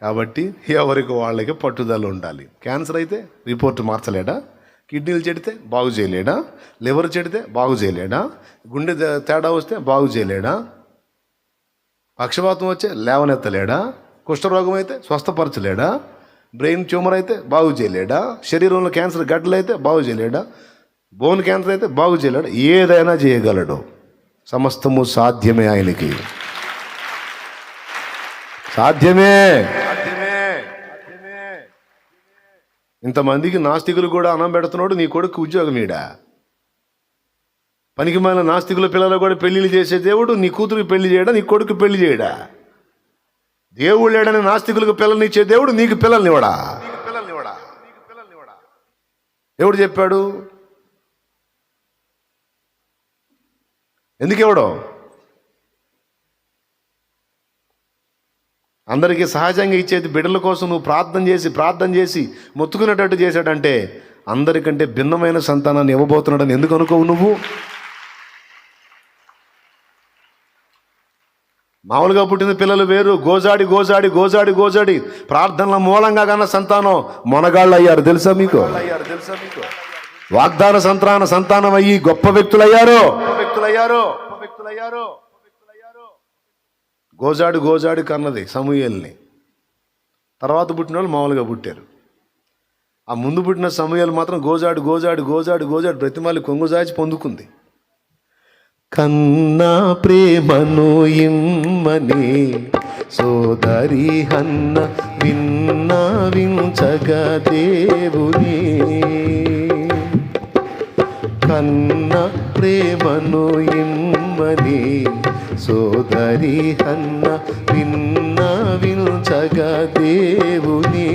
కాబట్టి ఎవరికి వాళ్ళకి పట్టుదల ఉండాలి. క్యాన్సర్ అయితే రిపోర్ట్ మార్చలేడా? కిడ్నీలు చెడితే బాగు చేయలేడా? లివర్ చెడితే బాగు చేయలేడా? గుండె తేడా వస్తే బాగు చేయలేడా? పక్షవాతం వచ్చే లేవనెత్తలేడా? కుష్ఠరోగం అయితే స్వస్థపరచలేడా? బ్రెయిన్ ట్యూమర్ అయితే బాగు చేయలేడా? శరీరంలో క్యాన్సర్ గడ్డలు అయితే బాగు చేయలేడా? బోన్ క్యాన్సర్ అయితే బాగు చేయలేడా? ఏదైనా చేయగలడు. సమస్తము సాధ్యమే ఆయనకి. సాధ్యమే. ఇంతమందికి నాస్తికులు కూడా అన్నం పెడుతున్నాడు. నీ కొడుకు ఉద్యోగం ఈడా. పనికి మాలిన నాస్తికుల పిల్లలు కూడా పెళ్లిళ్ళు చేసే దేవుడు నీ కూతురికి పెళ్లి చేయడా? నీ కొడుకు పెళ్లి చేయడా? దేవుడు లేడని నాస్తికులకు పిల్లల్నిచ్చే దేవుడు నీకు పిల్లల్నివ్వడా? ఎవడు చెప్పాడు? ఎందుకు ఇవ్వడో? అందరికీ సహజంగా ఇచ్చేది బిడ్డల కోసం నువ్వు ప్రార్థన చేసి మొత్తుకునేటట్టు చేశాడంటే అందరికంటే భిన్నమైన సంతానాన్ని ఇవ్వబోతున్నాడని ఎందుకు అనుకోవు నువ్వు? మామూలుగా పుట్టిన పిల్లలు వేరు. గోజాడి ప్రార్థనల మూలంగా కన్నా సంతానం మొనగాళ్ళు అయ్యారు. తెలుసా మీకు? వాగ్దాన సంతానం అయ్యి గొప్ప వ్యక్తులయ్యారు. గోజాడు కన్నది సమూయేలుని. తర్వాత పుట్టిన వాళ్ళు మామూలుగా పుట్టారు. ఆ ముందు పుట్టిన సమూయేలు మాత్రం గోజాడు బ్రతిమాలి కొంగుజాచి పొందుకుంది. కన్నా ప్రేమను ఇమ్మని సోదరి హన్న విన్నవించగా దేవుని. కన్నా ప్రేమను ఇమ్మని సోదరి హన్న విన్నవించగా దేవుని.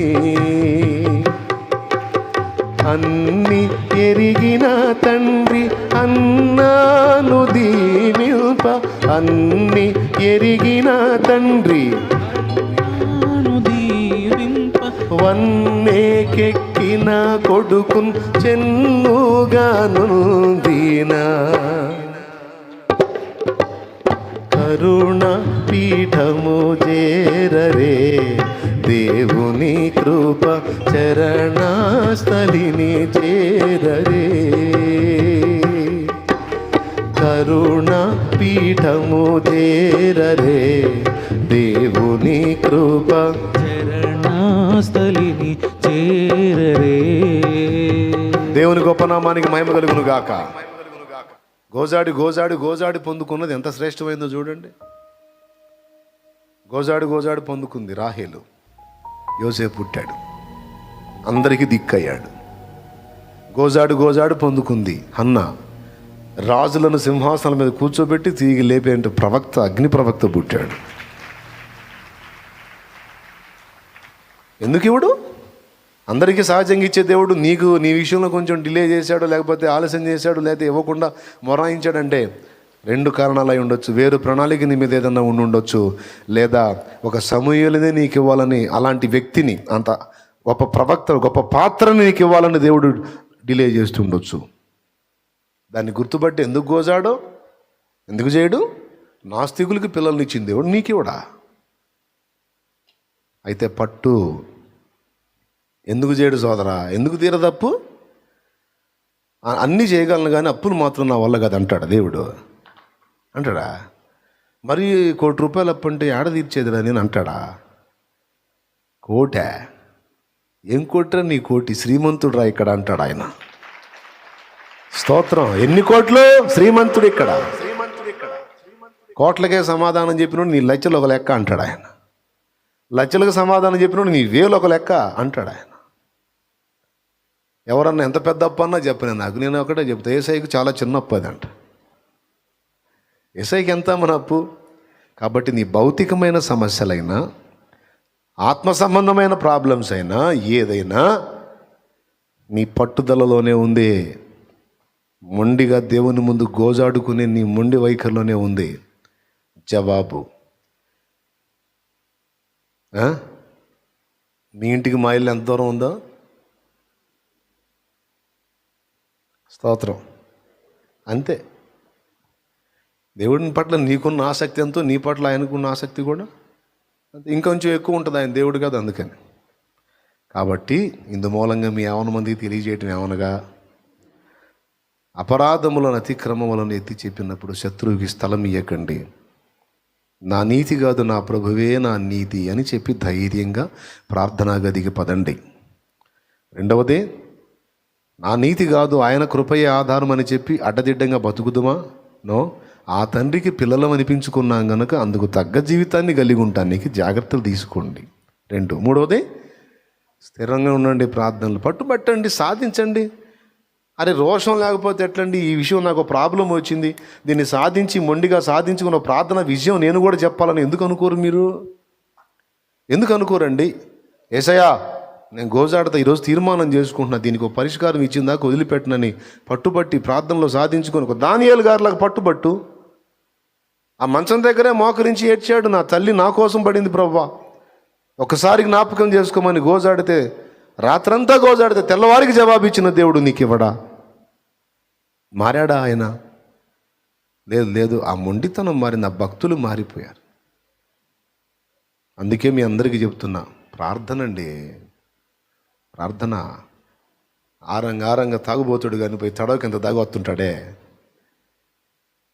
అన్ని ఎరిగిన తండ్రి అన్నాను దీవింప. అన్ని ఎరిగిన తండ్రి వన్నేకెక్కిన కొడుకున్ చెన్నుగానుందినా. కరుణ పీఠము చేరరే దేవుని కృప చరణస్థలిని చేరరే. కరుణ పీఠము చేరరే దేవుని కృప చరణస్థలిని చేరరే. దేవుని గొప్ప నామానికి మహిమ కలుగును గాక. గోజాడి పొందుకున్నది ఎంత శ్రేష్టమైందో చూడండి. గోజాడు పొందుకుంది రాహేలు. యోసేపు పుట్టాడు, అందరికీ దిక్కయ్యాడు. గోజాడు పొందుకుంది హన్న. రాజులను సింహాసనం మీద కూర్చోబెట్టి తిరిగి లేపేంటి ప్రవక్త, అగ్ని ప్రవక్త పుట్టాడు. ఎందుకు ఇవ్వడు? అందరికీ సహజంగా ఇచ్చే దేవుడు నీకు నీ విషయంలో కొంచెం డిలే చేశాడు, లేకపోతే ఆలస్యం చేశాడు, లేకపోతే ఇవ్వకుండా మొరాయించాడంటే 2 కారణాలు అయి ఉండొచ్చు. వేరు ప్రణాళిక నీ మీద ఏదన్నా ఉండొచ్చు, లేదా ఒక సమూయేలునే నీకు ఇవ్వాలని, అలాంటి వ్యక్తిని, అంత గొప్ప ప్రవక్త, గొప్ప పాత్రని నీకు ఇవ్వాలని దేవుడు డిలే చేస్తుండొచ్చు. దాన్ని గుర్తుపట్టి ఎందుకు గోజాడో, ఎందుకు చేయడు? నాస్తికులకి పిల్లల్ని ఇచ్చింది దేవుడు నీకు ఇవ్వడా? అయితే పట్టు. ఎందుకు చేయడు సోదరా? ఎందుకు తీరదప్పు? అన్నీ చేయగలను కానీ అప్పులు మాత్రం నా వల్ల కాదు అంటాడా దేవుడు? అంటాడా? మరి ₹1 కోటి అప్పు అంటే ఏడ తీర్చేదిరా నేను అంటాడా? కోటే? ఏం కోట్రా నీ కోటి? శ్రీమంతుడు రా ఇక్కడ అంటాడు ఆయన. స్తోత్రం. ఎన్ని కోట్లు? శ్రీమంతుడు ఇక్కడ. కోట్లకే సమాధానం చెప్పినోడు నీ లక్షలు ఒక లెక్క అంటాడు ఆయన. లక్షలకు సమాధానం చెప్పినోడు నీ 1000 ఒక లెక్క అంటాడు ఆయన. ఎవరన్నా ఎంత పెద్ద అప్పు అన్నా చెప్పను నాకు, నేను ఒకటే చెప్తా, ఏసైకి చాలా చిన్న అప్పు అది అంట. ఏసైకి ఎంత మన అప్పు? కాబట్టి నీ భౌతికమైన సమస్యలైనా, ఆత్మ సంబంధమైన ప్రాబ్లమ్స్ అయినా, ఏదైనా నీ పట్టుదలలోనే ఉంది. మొండిగా దేవుని ముందు గోజాడుకునే నీ మొండి వైఖరిలోనే ఉంది జవాబు. మీ ఇంటికి మా ఇల్లు ఎంత దూరం ఉందో? స్తోత్రం. అంతే. దేవుడిని పట్ల నీకున్న ఆసక్తి ఎంతో నీ పట్ల ఆయనకున్న ఆసక్తి కూడా ఇంకొంచెం ఎక్కువ ఉంటుంది ఆయన దేవుడు కాదు అందుకని. కాబట్టి ఇందు మూలంగా మీ యవన మందికి తెలియజేయటం ఏమనగా, అపరాధములను అతిక్రమములను ఎత్తి చెప్పినప్పుడు శత్రువుకి స్థలం ఇయ్యకండి. నా నీతి కాదు నా ప్రభువే నా నీతి అని చెప్పి ధైర్యంగా ప్రార్థనా గదికి పదండి. రెండవది, నా నీతి కాదు ఆయన కృపయే ఆధారం అని చెప్పి అడ్డదిడ్డంగా బతుకుదుమా? నో. ఆ తండ్రికి పిల్లలం అనిపించుకున్నాం కనుక అందుకు తగ్గ జీవితాన్ని కలిగి ఉంటానికి జాగ్రత్తలు తీసుకోండి. మూడవది, స్థిరంగా ఉండండి, ప్రార్థనలు పట్టుబట్టండి, సాధించండి. అరే రోషం లేకపోతే ఎట్లండి? ఈ విషయం నాకు ప్రాబ్లం వచ్చింది, దీన్ని సాధించి మొండిగా సాధించుకున్న ప్రార్థన విజయం నేను కూడా చెప్పాలని ఎందుకు అనుకోరు? మీరు ఎందుకు అనుకోరండి? యేసయ్యా నేను గోజాడతా, ఈరోజు తీర్మానం చేసుకుంటున్నా, దీనికి ఒక పరిష్కారం ఇచ్చిందాక వదిలిపెట్టనని పట్టుబట్టి ప్రార్థనలో సాధించుకొని ఒక దానియేలు గారిలాగా పట్టుబట్టు. ఆ మంచం దగ్గరే మోకరించి ఏడ్చాడు, నా తల్లి నా కోసం పడింది ప్రభువా, ఒకసారి జ్ఞాపకం చేసుకోమని గోజాడితే, రాత్రంతా గోజాడితే తెల్లవారికి జవాబు ఇచ్చిన దేవుడు నీకు ఇవ్వడా? మారాడా ఆయన? లేదు. ఆ మొండితనం మారింది, ఆ భక్తులు మారిపోయారు. అందుకే మీ అందరికీ చెప్తున్నా, ప్రార్థన అండి, ప్రార్థన. ఆరంగా తాగుబోతుడు కానీ పోయి తడవకి ఎంత తాగొస్తుంటాడే.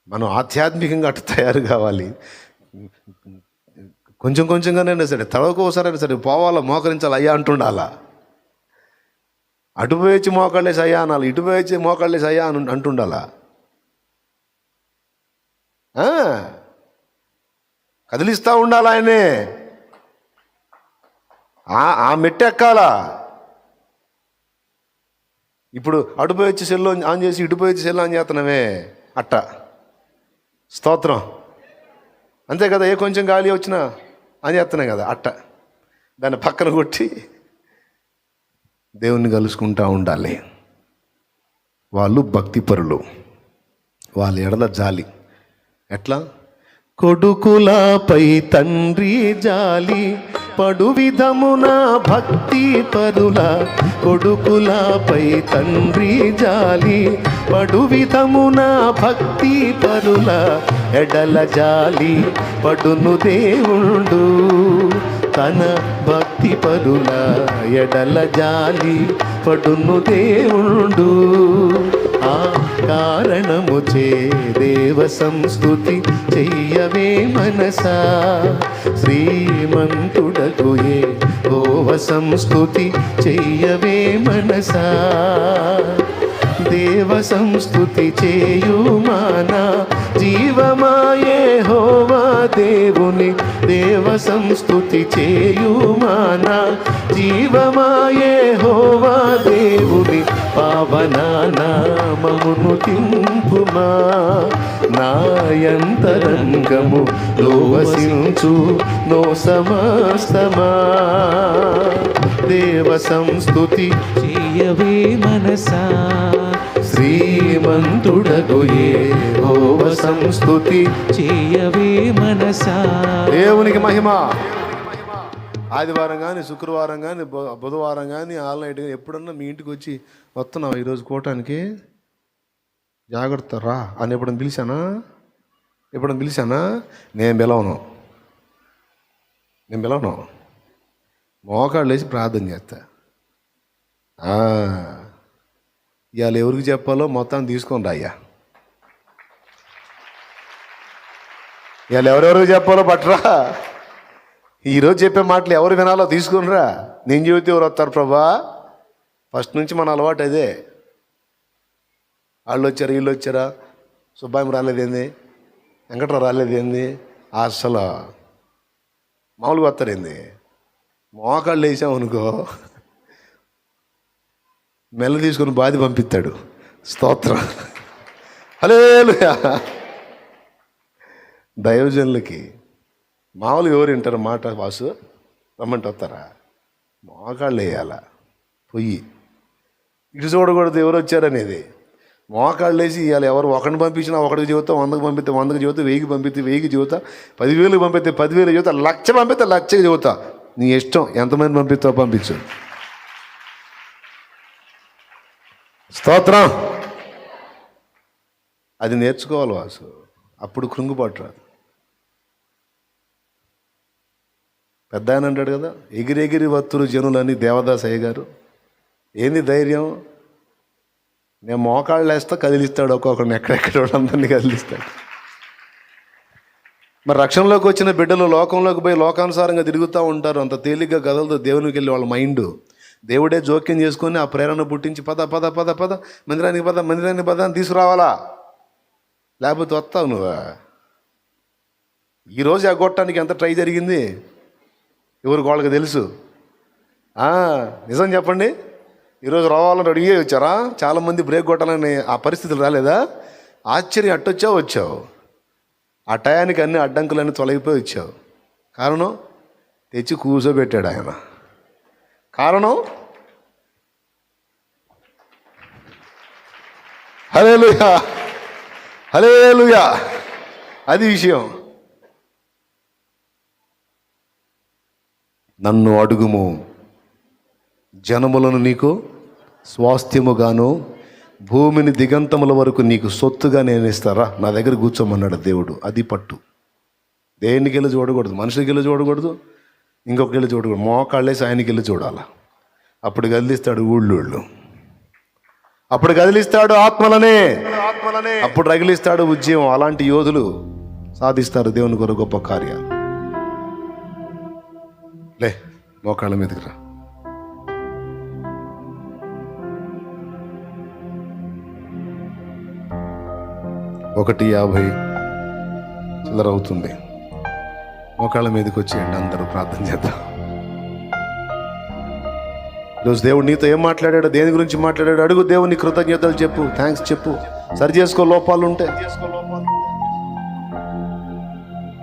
మనం ఆధ్యాత్మికంగా అటు తయారు కావాలి. కొంచెంగానే సరే, తడవకు ఒకసారైనా సరే పోవాలా, మోకరించాలి, అయ్యా అంటుండాలా. అటు పోయొచ్చి మోకాళ్ళేసి అయ్యా అనాలి, ఇటు పోయొచ్చి మోకాళ్ళేసి అయ్యా అంటుండాలా. కదిలిస్తూ ఉండాలి ఆయనే. ఆ మెట్టు ఎక్కాలా. ఇప్పుడు అటుపోయి వచ్చి సెల్లో ఆన్ చేసి ఇటుపోయి వచ్చి సెల్లో ఆన్ చేస్తున్నామే అట్ట. స్తోత్రం. అంతే కదా, ఏ కొంచెం గాలి వచ్చినా ఆన్ చేస్తున్నాం కదా అట్ట. దాన్ని పక్కన కొట్టి దేవుణ్ణి కలుసుకుంటూ ఉండాలి. వాళ్ళు భక్తిపరులు, వాళ్ళ ఎడల జాలి. ఎట్లా? కొడుకులపై తండ్రి జాలి పడు విధమున భక్తి పరుల, కొడుకులపై తండ్రి జాలి పడు విధమున భక్తి పరుల, ఎడల జాలి పడును దేవుండు తన భక్తి పరుల, ఎడల జాలి పడును దేవుండు. ఆ కారణముచే దేవ సంస్తుతి చెయ్యవే మనసా, శ్రీమంతుడగు యెహోవ సంస్తుతి చెయ్యవే మనసా. దేవ సంస్తుతి చేయుమానా జీవమా యెహోవా దేవుని, దేవ సంస్తుతి చేయుమానా జీవమా యెహోవా దేవుని, పావన నామమును తింపుమా నాయంతరంగము లోవసించు నో సమస్తమా. దేవ సంస్తుతి చెయ్యవే మనసా, శ్రీమంతుడగు యెహోవ సంస్తుతి చెయ్యవే మనసా. దేవునికి మహిమ. ఆదివారం కానీ, శుక్రవారం కానీ, బుధవారం కానీ, ఆల్ నైట్ కానీ ఎప్పుడన్నా మీ ఇంటికి వచ్చి వస్తున్నావు ఈరోజు కూటానికి, జాగ్రత్త రా అని ఎప్పుడన్నా పిలిచానా? నేను పిలవను. మోకాళ్ళు వేసి ప్రార్థన చేస్తా. ఇవాళ ఎవరికి చెప్పాలో మొత్తం తీసుకొని రా అయ్యా. ఇవాళ ఎవరెవరికి చెప్పాలో పట్టరా. ఈరోజు చెప్పే మాటలు ఎవరు వినాలో తీసుకునిరా. నేను చెబితే ఎవరు వస్తారు ప్రభా? ఫస్ట్ నుంచి మన అలవాటు అదే. వాళ్ళు వచ్చారా, వీళ్ళు వచ్చారా, సుబ్బాయం రాలేదేంది, వెంకట్రావు రాలేదేంది, అసలు మామూలుగా వస్తారేంది. మోకాళ్ళు వేసామనుకో మెల్ల తీసుకొని బాధి పంపిస్తాడు. స్తోత్రం. హల్లెలూయా. దైవజనులకి మామూలుగా ఎవరు వింటారు మాట? వాసు రమ్మంటే వస్తారా? మోకాళ్ళు వేయాల. పొయ్యి ఇటు చూడకూడదు ఎవరు వచ్చారనేది. మోకాళ్ళు వేసి ఇవాళ ఎవరు ఒకరిని పంపించినా ఒకటికి చెబుతా, 100కి పంపిస్తే 100కి చెబుతా, 1000కి పంపిస్తే 1000కి చెబుతా, 10,000కి పంపిస్తే 10,000 చెబుతా, 1,00,000 పంపిస్తే 1,00,000కి చెబుతా. నీ ఇష్టం, ఎంతమంది పంపిస్తావు పంపించు. స్తోత్రం. అది నేర్చుకోవాలి వాసు, అప్పుడు కృంగుబాటు రాదు. పెద్ద ఆయన అంటాడు కదా, ఎగిరెగిరి వత్తురు జనులని దేవదాస్ అయ్య గారు. ఏంది ధైర్యం? నేను మోకాళ్ళు వేస్తా కదిలిస్తాడు, ఒక్కొక్కరిని ఎక్కడెక్కడ అందరినీ కదిలిస్తాడు. మరి రక్షణలోకి వచ్చిన బిడ్డలు లోకంలోకి పోయి లోకానుసారంగా తిరుగుతూ ఉంటారు. అంత తేలిగ్గా కదలదు దేవునికి వెళ్ళి వాళ్ళ మైండ్. దేవుడే జోక్యం చేసుకొని ఆ ప్రేరణ పుట్టించి పద పద పద పద మందిరానికి పద అని తీసుకురావాలా, లేకపోతే వస్తావు నువ్వు. ఈరోజు ఎగ్గొట్టడానికి ఎంత ట్రై జరిగింది ఎవరికి వాళ్ళకి తెలుసు. నిజం చెప్పండి, ఈరోజు రావాలని రెడీ అయ్యి వచ్చారా? చాలామంది బ్రేక్ కొట్టాలని ఆ పరిస్థితులు రాలేదా? ఆశ్చర్యం, వచ్చావు ఆ టయానికి అన్ని అడ్డంకులన్నీ తొలగిపోయి వచ్చావు. కారణం తెచ్చి కూర్చోబెట్టాడు ఆయన. కారణం హల్లెలూయా, హల్లెలూయా. అది విషయం. నన్ను అడుగుము, జనములను నీకు స్వాస్థ్యముగాను భూమిని దిగంతముల వరకు నీకు సొత్తుగా నేను ఇస్తారా, నా దగ్గర కూర్చోమన్నాడు దేవుడు. అది పట్టు. దేనికి వెళ్ళి చూడకూడదు, మనుషులకి వెళ్ళి చూడకూడదు, ఇంకొకరికి వెళ్ళి చూడకూడదు. మోకాళ్ళేసి ఆయనకి వెళ్ళి చూడాలి. అప్పుడు కదిలిస్తాడు ఊళ్ళు, అప్పుడు కదిలిస్తాడు ఆత్మలనే, అప్పుడు రగిలిస్తాడు ఉద్యమం. అలాంటి యోధులు సాధిస్తారు దేవుని కొరకు గొప్ప కార్యాలు. లే మోకాళ్ళ మీదకి రా. ఒకటి 50 చిల్లర అవుతుంది. మోకాళ్ళ మీదకి వచ్చేయండి, అందరూ ప్రార్థన చేద్దాం. ఈరోజు దేవుడు నీతో ఏం మాట్లాడాడు, దేని గురించి మాట్లాడాడు అడుగు. దేవుని కృతజ్ఞతలు చెప్పు, థ్యాంక్స్ చెప్పు. సరి చేసుకో లోపాలు ఉంటే.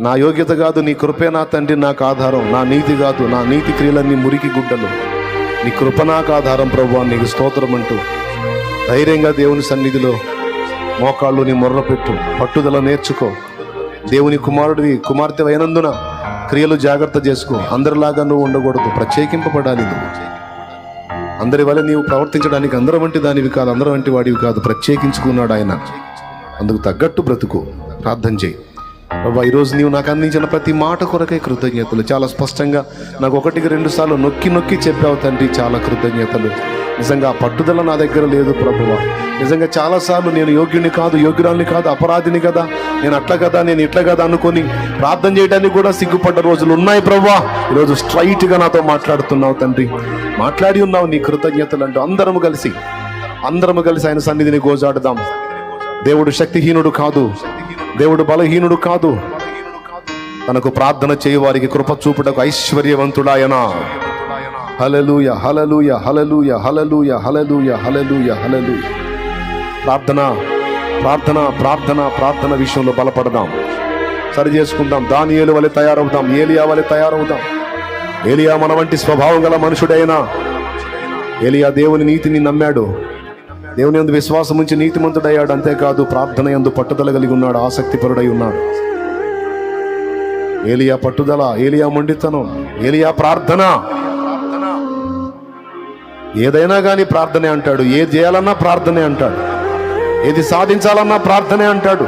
నా యోగ్యత కాదు, నీ కృపే నా తండ్రి నాకు ఆధారం. నా నీతి కాదు, నా నీతి క్రియలన్నీ మురికి గుడ్డలు. నీ కృప నాకు ఆధారం ప్రభువా, నీకు స్తోత్రం అంటూ ధైర్యంగా దేవుని సన్నిధిలో మోకాళ్ళు నీ మొర్ర పెట్టు. పట్టుదల నేర్చుకో. దేవుని కుమార్తె అయినందున క్రియలు జాగ్రత్త చేసుకో. అందరిలాగా నువ్వు ఉండకూడదు, ప్రత్యేకింపబడాలి. నువ్వు అందరి వల్ల నీవు ప్రవర్తించడానికి అందరం వంటి దానివి కాదు, అందరం వంటి వాడివి కాదు. ప్రత్యేకించుకున్నాడు ఆయన, అందుకు తగ్గట్టు బ్రతుకు. ప్రార్థన చేయి. ప్రభా, ఈరోజు నీవు నాకు అందించిన ప్రతి మాట కొరకై కృతజ్ఞతలు. చాలా స్పష్టంగా నాకు 1-2 సార్లు నొక్కి చెప్పావు తండ్రి, చాలా కృతజ్ఞతలు. నిజంగా పట్టుదల నా దగ్గర లేదు ప్రభువా. నిజంగా చాలాసార్లు నేను యోగ్యుని కాదు, యోగ్యురాల్ని కాదు, అపరాధిని కదా, నేను అట్లా కదా, నేను ఇట్లా కదా అనుకొని ప్రార్థన చేయడానికి కూడా సిగ్గుపడ్డ రోజులు ఉన్నాయి ప్రభువా. ఈరోజు స్ట్రైట్గా నాతో మాట్లాడుతున్నావు తండ్రి, మాట్లాడి ఉన్నావు. నీ కృతజ్ఞతలు అంటూ అందరము కలిసి ఆయన సన్నిధిని గోజాడుదాం. దేవుడు శక్తిహీనుడు కాదు, దేవుడు బలహీనుడు కాదు. తనకు ప్రార్థన చేయు వారికి కృప చూపుటకు ఐశ్వర్యవంతుడాయన. హల్లెలూయా, హల్లెలూయా, హల్లెలూయా, హల్లెలూయా, హల్లెలూయా, హల్లెలూయా, హల్లెలూయా. ప్రార్థన విషయంలో బలపడదాం, సరి చేసుకుందాం. దానియేలు వలె తయారవుదాం, ఏలియా వలె తయారవుదాం. ఏలియా మన వంటి స్వభావం గల మనుషుడైనా, ఏలియా దేవుని నీతిని నమ్మాడు, దేవుని యందు విశ్వాసం ఉంచి నీతిమంతుడయ్యాడు. అంతేకాదు ప్రార్థన యందు పట్టుదల కలిగి ఉన్నాడు, ఆసక్తిపరుడై ఉన్నాడు. ఏలియా పట్టుదల, ఏలియా మొండితనం, ఏలియా ప్రార్థన. ఏదైనా కానీ ప్రార్థనే అంటాడు, ఏది చేయాలన్నా ప్రార్థనే అంటాడు, ఏది సాధించాలన్నా ప్రార్థనే అంటాడు,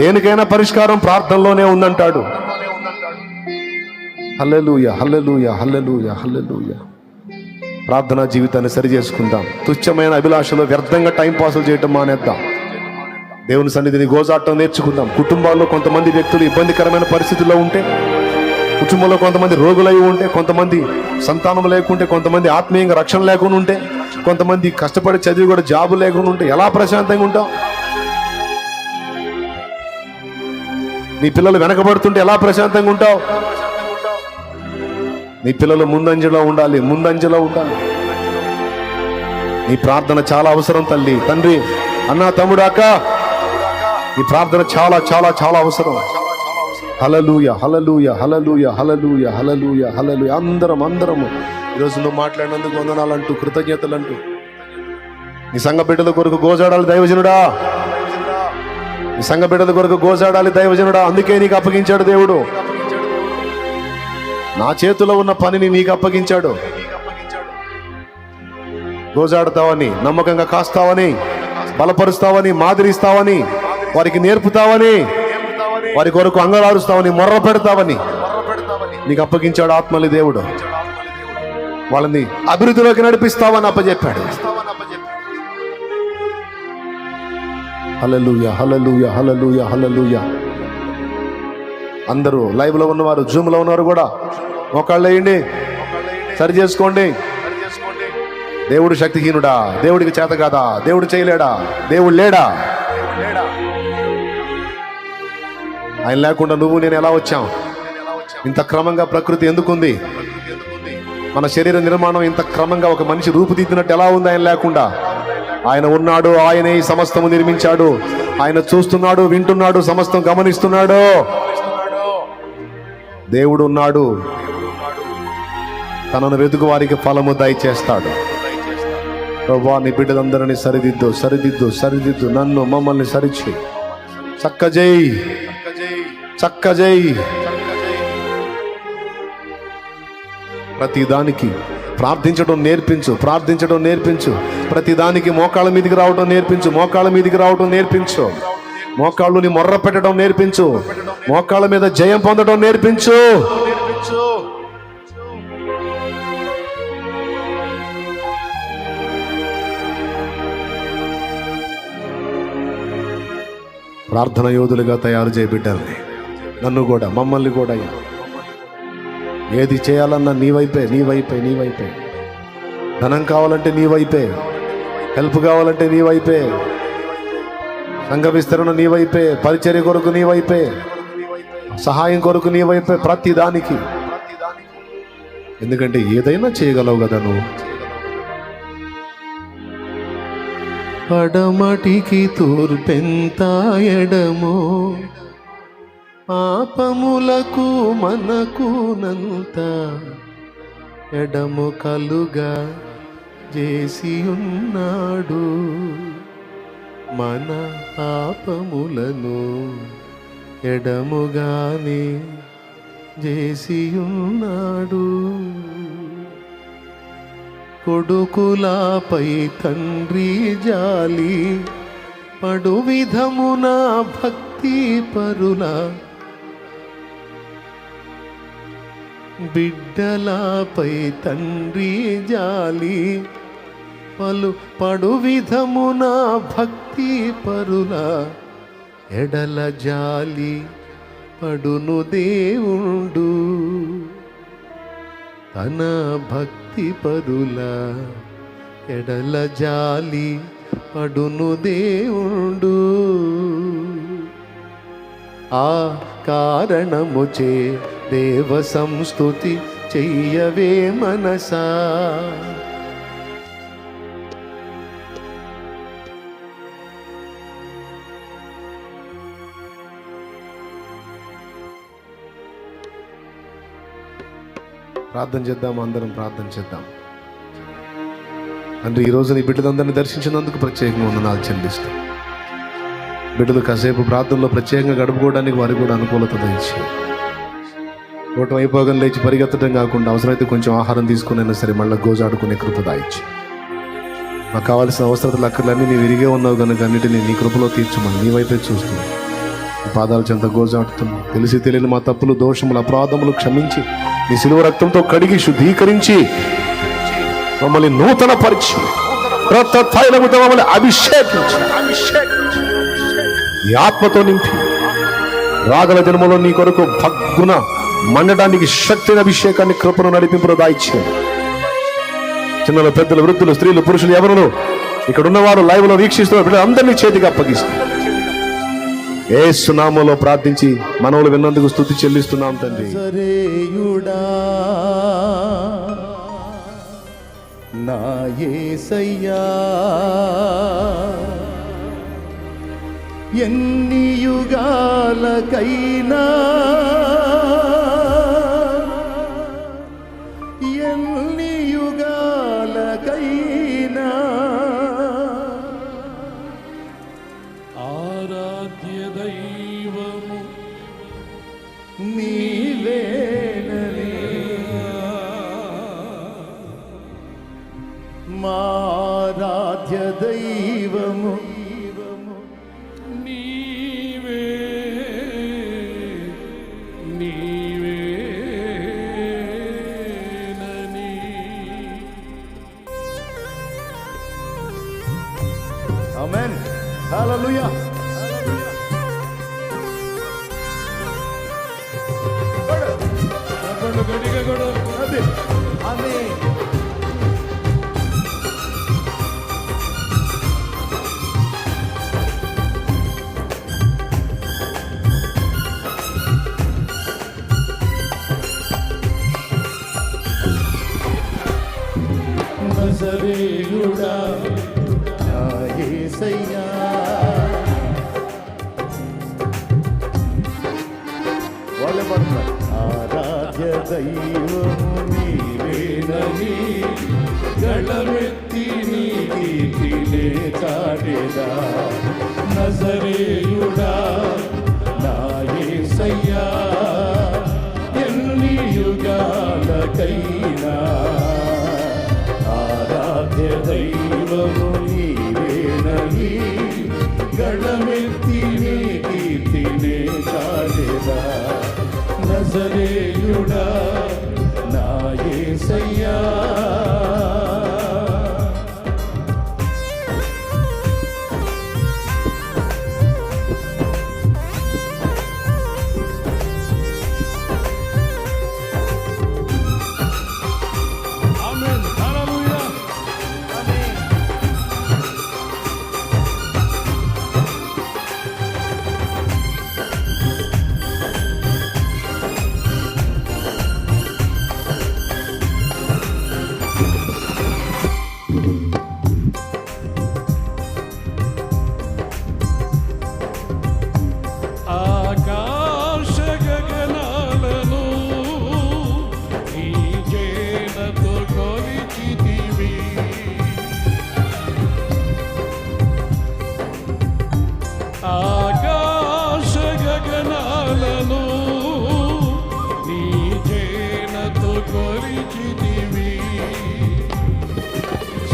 దేనికైనా పరిష్కారం ప్రార్థనలోనే ఉందంటాడు. హల్లెలూయా, హల్లెలూయా, హల్లెలూయా, హల్లెలూయా. ప్రార్థనా జీవితాన్ని సరి చేసుకుందాం. తుచ్చమైన అభిలాషలో వ్యర్థంగా టైం పాసులు చేయటం మానేద్దాం. దేవుని సన్నిధిని గోజాటం నేర్చుకుందాం. కుటుంబాల్లో కొంతమంది వ్యక్తులు ఇబ్బందికరమైన పరిస్థితుల్లో ఉంటే, కుటుంబంలో కొంతమంది రోగులై ఉంటే, కొంతమంది సంతానం లేకుంటే, కొంతమంది ఆత్మీయంగా రక్షణ లేకుండా ఉంటే, కొంతమంది కష్టపడి చదివి కూడా జాబు లేకుండా ఉంటే ఎలా ప్రశాంతంగా ఉంటావు? నీ పిల్లలు వెనకబడుతుంటే ఎలా ప్రశాంతంగా ఉంటావు? నీ పిల్లలు ముందంజలో ఉండాలి. నీ ప్రార్థన చాలా అవసరం తల్లి, తండ్రి, అన్న, తమ్ముడు, అక్క. ఈ ప్రార్థన చాలా చాలా చాలా అవసరం. హల్లెలూయా, హల్లెలూయా, హల్లెలూయా, హల్లెలూయా, హల్లెలూయా, హల్లెలూయా. అందరము ఈరోజు నువ్వు మాట్లాడినందుకు వందనాలంటూ, కృతజ్ఞతలంటూ నీ సంఘ బిడ్డల కొరకు గోజాడాలి దైవజనుడా, నీ సంఘ బిడ్డల కొరకు గోజాడాలి దైవజనుడా. అందుకే నీకు అప్పగించాడు దేవుడు. నా చేతిలో ఉన్న పనిని నీకు అప్పగించాడు. గోజాడతావని, నమ్మకంగా కాస్తావని, బలపరుస్తావని, మాదిరిస్తావని, వారికి నేర్పుతావని, వారి కొరకు అంగలారుస్తావని, మొర్ర పెడతావని. నీకు అప్పగించాడు ఆత్మని దేవుడు. వాళ్ళని అభివృద్ధిలోకి నడిపిస్తావని అప్పచెప్పాడు. హల్లెలూయా, హల్లెలూయా, హల్లెలూయా, హల్లెలూయా. అందరూ లైవ్ లో ఉన్నవారు, జూమ్ లో ఉన్నవారు కూడా మోకాళ్ళు వేయండి, సరి చేసుకోండి. దేవుడు శక్తిహీనుడా? దేవుడికి చేత కాదా? దేవుడు చేయలేడా? దేవుడు లేడా? ఆయన లేకుండా నువ్వు నేను ఎలా వచ్చాం? ఇంత క్రమంగా ప్రకృతి ఎందుకుంది? మన శరీర నిర్మాణం ఇంత క్రమంగా ఒక మనిషి రూపుదిద్దినట్టు ఎలా ఉంది ఆయన లేకుండా? ఆయన ఉన్నాడు, ఆయనే ఈ సమస్తము నిర్మించాడు. ఆయన చూస్తున్నాడు, వింటున్నాడు, సమస్తం గమనిస్తున్నాడు. దేవుడు ఉన్నాడు, తనను వెతుకు వారికి ఫలము దయచేస్తాడు. ప్రభువా, నీ బిడ్డలందరినీ సరిదిద్దు, సరిదిద్దు, సరిదిద్దు. నన్ను, మమ్మల్ని సరిచి చక్కజేయి, చక్కజేయి. ప్రతిదానికి ప్రార్థించడం నేర్పించు, ప్రార్థించడం నేర్పించు. ప్రతిదానికి మోకాళ్ళ మీదికి రావడం నేర్పించు, మోకాళ్ళ మీదికి రావడం నేర్పించు. మోకాళ్ళుని మొర్ర పెట్టడం నేర్పించు, మోకాళ్ళ మీద జయం పొందడం నేర్పించు. ప్రార్థన యోధులుగా తయారు చేయ బిడ్డల్ని, నన్ను కూడా, మమ్మల్ని కూడా. ఏది చేయాలన్నా నీ వైపే, నీ వైపే, నీ వైపే. ధనం కావాలంటే నీ వైపే, హెల్ప్ కావాలంటే నీ వైపే, సంఘ విస్తరణ నీ వైపే, పరిచర్య కొరకు నీ వైపే, సహాయం కొరకు నీ వైపే. ప్రతి దానికి. ఎందుకంటే ఏదైనా చేయగలవు కదా నువ్వు. పడమటికి తూర్పెంత ఎడమో, పాపములకు మనకునంత ఎడము కలుగా చేసి ఉన్నాడు. మన పాపములను ఎడముగానే చేసి ఉన్నాడు. కొడుకులపై తండ్రి జాలి పడు విధమున భక్తి పరుల, బిడ్డలపై తండ్రి జాలి పడు విధమున భక్తి పరుల, ఎడల జాలి పడును దేవుడు. తన భక్తి పరుల ఎడల జాలి పడును దేవుడు. ఆ కారణముచే దేవ సంస్తుతి చెయ్యవే మనసా. ప్రార్థన చేద్దాం, అందరం ప్రార్థన చేద్దాం. తండ్రి, ఈరోజు నీ బిడ్డలందరినీ దర్శించినందుకు ప్రత్యేకంగా వందనాలు చెల్లిస్తాం. బిడ్డలు కాసేపు ప్రార్థనలో ప్రత్యేకంగా గడుపుకోవడానికి వారికి కూడా అనుకూలత దయచి, ఓటం అయిపోగానే లేచి పరిగెత్తడం కాకుండా అవసరమైతే కొంచెం ఆహారం తీసుకునైనా సరే మళ్ళీ గోజాడుకునే కృప దాయిచ్చి, మాకు కావాల్సిన అవసరతలు అక్కర్లన్నీ నీ విరిగే ఉన్నావు కనుక అన్నిటినీ నీ కృపలో తీర్చమని నీ వైపే చూస్తున్నాం. పాదాల చెంత గోజాడుతున్నాం. తెలిసి తెలియని మా తప్పులు, దోషములు, అపరాధములు క్షమించి నీ శిలువ రక్తంతో కడిగి శుద్ధీకరించి మమ్మల్ని నూతన పరిచి క్రొత్త తైలముతో మమ్మల్ని అభిషేకించి ఈ ఆత్మతో నింపి రాగల జన్మలో నీ కొరకు భగ్గున మండటానికి శక్తిని, అభిషేకాన్ని, కృపను, నడిపింపును దాయిచ్చాను. చిన్నలు, పెద్దలు, వృద్ధులు, స్త్రీలు, పురుషులు ఎవరు ఇక్కడ ఉన్నవారు లైవ్ లో వీక్షిస్తున్న బిడ్డలు అందరినీ చేతికి అప్పగిస్తారు. యేసు నామములో ప్రార్థించి మనవులు విన్నందుకు స్తుతి చెల్లిస్తున్నాం తండ్రి. సరేయుడా నా యేసయ్యా, ఎన్ని యుగాలకైనా ఎన్ని యుగాలకైనా ఆరాధ్య దైవము నీవేనని, మా ఆరాధ్య దైవము నీవే, నీవే. ఆమేన్. హల్లెలూయా. గట్టిగా కొడు. అది. ఆమేన్. నజరేయుడా నా యేసయ్యా, వాళ్ళే పడుతున్నారు. ఆరాధ్య దైవము నీవేనని గళమెత్తి నీ కీర్తినే చాటెదా. నజరేయుడా నా యేసయ్యా, ఎన్ని యుగాలకైనా ఆరాధ్య దైవము నీవేనని గళమెత్తి నీ కీర్తినే చాటెదా. నజరేయుడా నా యేసయ్యా. ఆమేన్. హల్లెలూయా. ఆమేన్. ఆకాశ గగనాలను నీ చేనతో కొలిచితివి. ఆకాశ గగనాలను నీ చేనతో కొలిచితివి.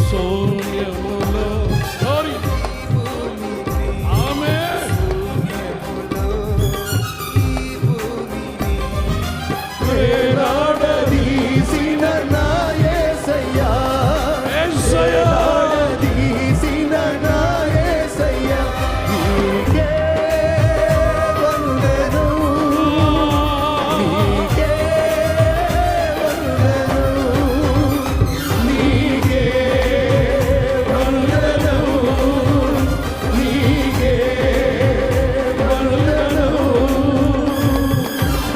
శూన్యములో ఆమేన్. వేలాడదీసిన నా యేసయ్యా, యేసయ్యా. వేలాడదీసిన నా యేసయ్యా, నీకే వందనం, నీకే వందనం, నీకే వందనం, నీకే వందనం.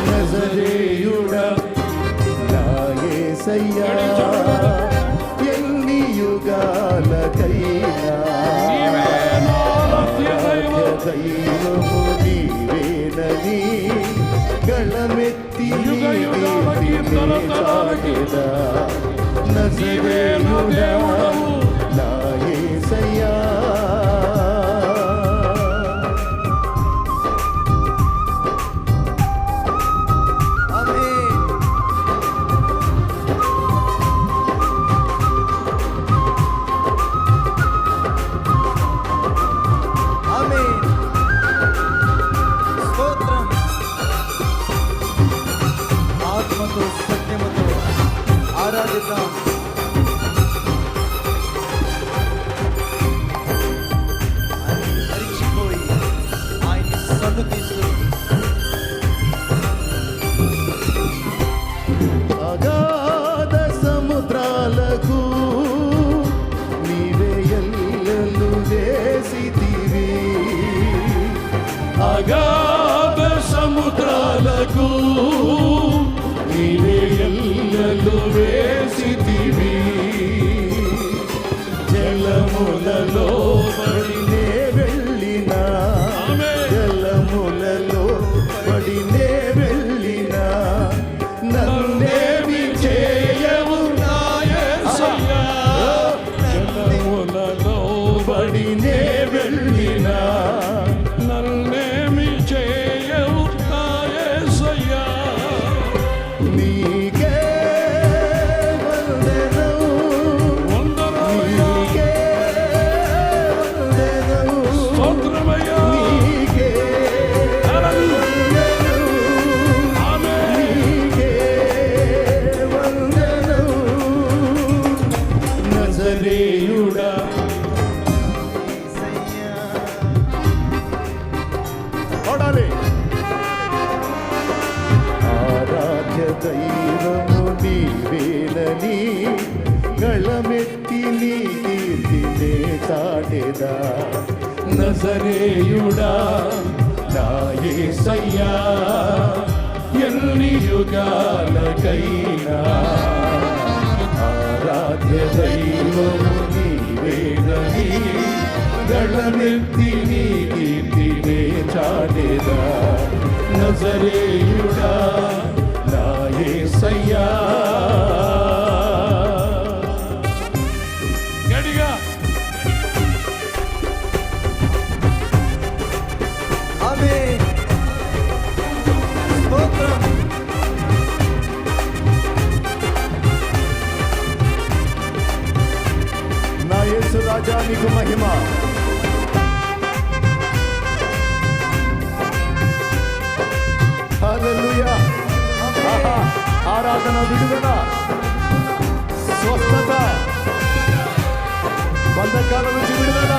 నజరేయుడా నా యేసయ్యా, ఎన్ని యుగాలకైనా నీవే నా ఆరాధ్య దైవం. దైవము నీవేనని గళమెత్తి యుగ యుగాలకి తరతరాలకి నీవే నా దేవుడవు. నా యేసయ్యా. ఆమేన్. ఆమేన్. స్తోత్రం. ఆత్మతో సత్యముతో ఆరాధిద్దాం. ఆయన మరిచిపోయి ఆయన సన్నుతిస్తూ అగాధ సముద్రాలకు నీవే ఎల్లలు వేసితివి. అగాధ సముద్రాలకు నీవే ఎల్లలు వేసితివి. జలములలో పడినే వెళ్ళినా, ఆమేన్. జలములలో పడినే వెళ్ళినా, నన్నేమి చేయవు నా యేసయ్యా. జలములలో పడినే వెళ్ళినా, నన్నేమి చేయవు నా యేసయ్యా. నీకే వందనం. నజరేయుడా నా యేసయ్యా ఎన్ని యుగాలకైనా ఆరాధ్య దైవము నీవేనని గళమెత్తి నీ కీర్తినే చాటెదా నజరేయుడా నా యేసయ్యా. గట్టిగా ఆమేన్. స్తోత్రం. నా యేసు రాజా నీకు మహిమ. హల్లెలూయా. ఆహా. ఆరాధన, విడుదల, స్వస్థత, బంధకాల నుంచి విడుదల.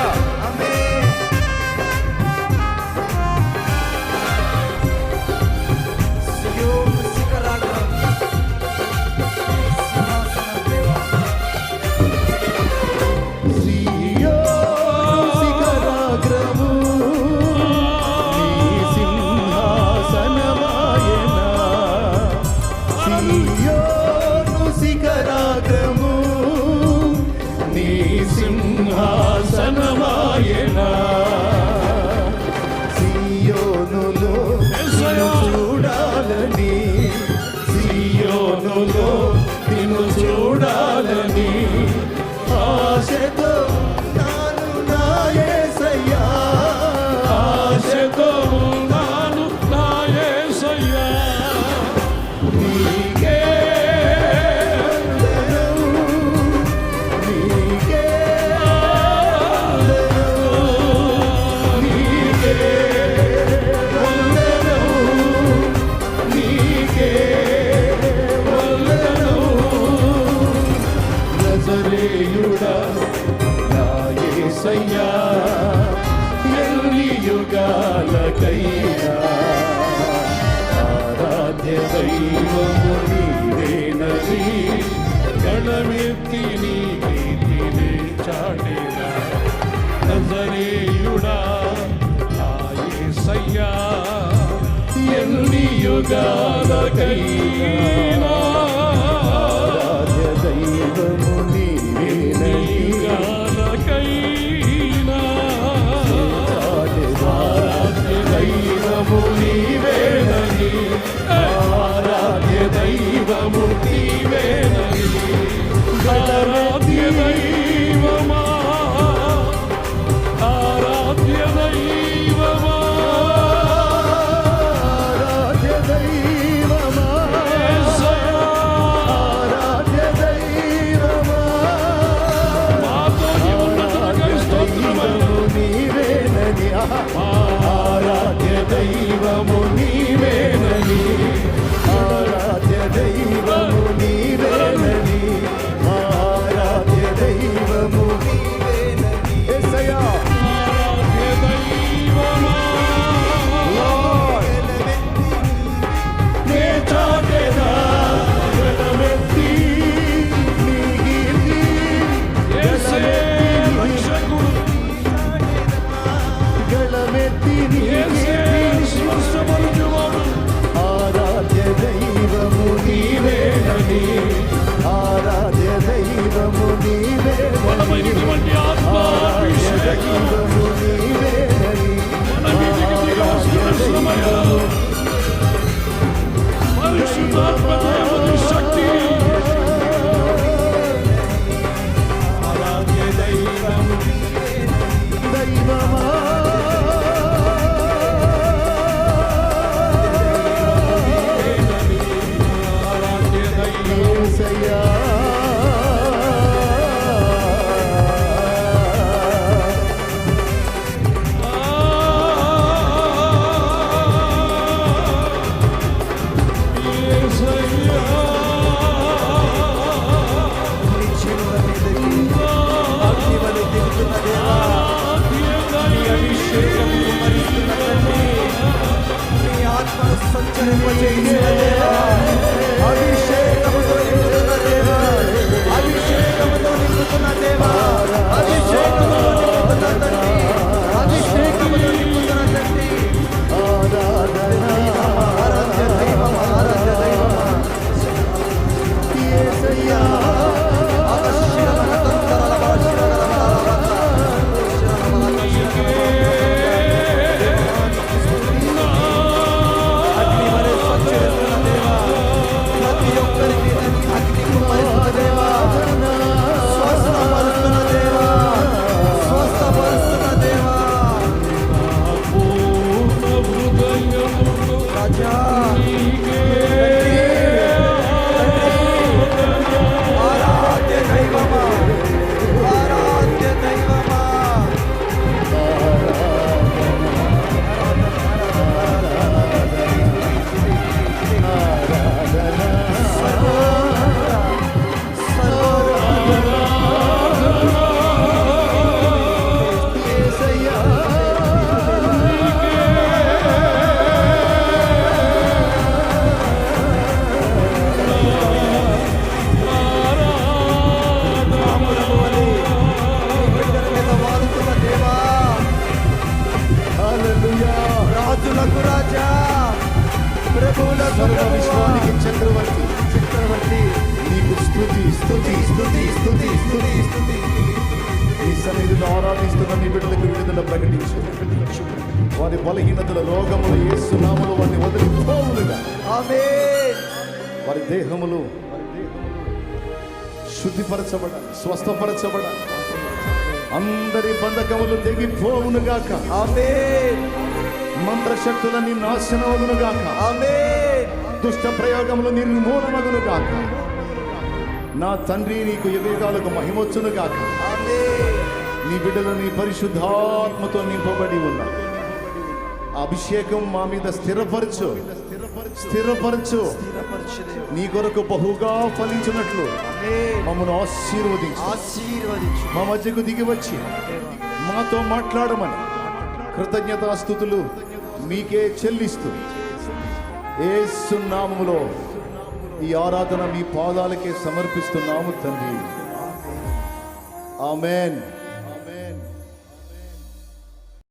సింహాసనమాయనా సియోనులో నిన్ను చూడాలని, సియోనులో నిన్ను చూడాలని ఆశతో నాను నా యేసయ్యా, ఆశతో ఉన్నాను నా యేసయ్యా. నీకే నీకే నజరేయుడా నా యేసయ్యా ఎన్ని యుగాలకైనా ఆరాధ్య దైవము నీవేనని గణమెత్తి నీ కీర్తినే చాటెదా నజరేయుడా నా యేసయ్యా ఎన్ని యుగాలకైనా ఆరాధ్య దైవము నీవేనని యుగాలకైనా చాటెదా. ఆరాధ్య దైవము నీవేనని ఆరాధ్య దైవము నీవేనని ఆరాధ్య దైవమా ఆరాధ్య దైవమా ఆరాధ్య దైవమా, యేసయ్యా ఆరాధ్య దైవమా, మాతో నీవున్నట్టుగా స్తోత్రమయ్యా. దైవము నీవేనని. ఆరాధ్య దైవము నీవేనని ఆరాధ్య దైవము నీవేనని, ఆరాధ్య దైవము నీవేనని. యేసయ్యా, ఆరాధ్య దైవమా నే చాటెదా గణమెత్తి నీ కీర్తి యేసే రక్షకుడు గళమెత్తి నీ యేసే కీర్తి. స్పర్శపరచువాడు ఆరాధ్య దైవము నీవేనని ఆరాధ్య దైవము నీవేనని, బలమైనటువంటి ఆరాధ్య ఆత్మాభిషేకం దైవము నీవేనని, మన మీదికి దిగవలసినమయ్యా. పరిశుద్ధాత్మ దేవుని శక్తి ఆరాధ్య దైవము దైవమా, ఆరాధ్య దైవము యేసయ్యా. స్తుతి స్తుతి స్తుతి స్తుతి స్తుతి స్తుతి. నీ సన్నిధిలో ఆరాధిస్తున్న నీ బిడ్డలకు విడుదల ప్రకటించు. వారి బలహీనతల రోగములు యేసు నామములో వారిని వదిలిపోవునుగా. ఆమేన్. వారి దేహములు శుద్ధిపరచబడాలి, స్వస్థపరచబడాలి. అందరి బంధకములు తెగిపోవునుగాక. ఆమేన్. మంత్రశక్తులన్నీ నాశనమగునుగాక. ఆమేన్. దుష్ట ప్రయోగములు నిర్మూలమగునుగాక. నా తండ్రి నీకు యుగాలకు మహిమొచ్చునుగాక. ఆమేన్. నీ బిడ్డలు నీ పరిశుద్ధాత్మతో నింపబడి ఉన్నా. ఆ అభిషేకం మా మీద స్థిరపరచు, స్థిరపరచు. నీ కొరకు బహుగా ఫలించినట్లు ఆమేన్. మమ్మను ఆశీర్వదించు. ఆశీర్వదించు. మా మధ్యకు దిగి వచ్చి మాతో మాట్లాడమని కృతజ్ఞతాస్తుతులు మీకే చెల్లిస్తూ యేసు నామములో ఈ ఆరాధన మీ పాదాలకే సమర్పిస్తున్నాము తండ్రి. ఆమేన్.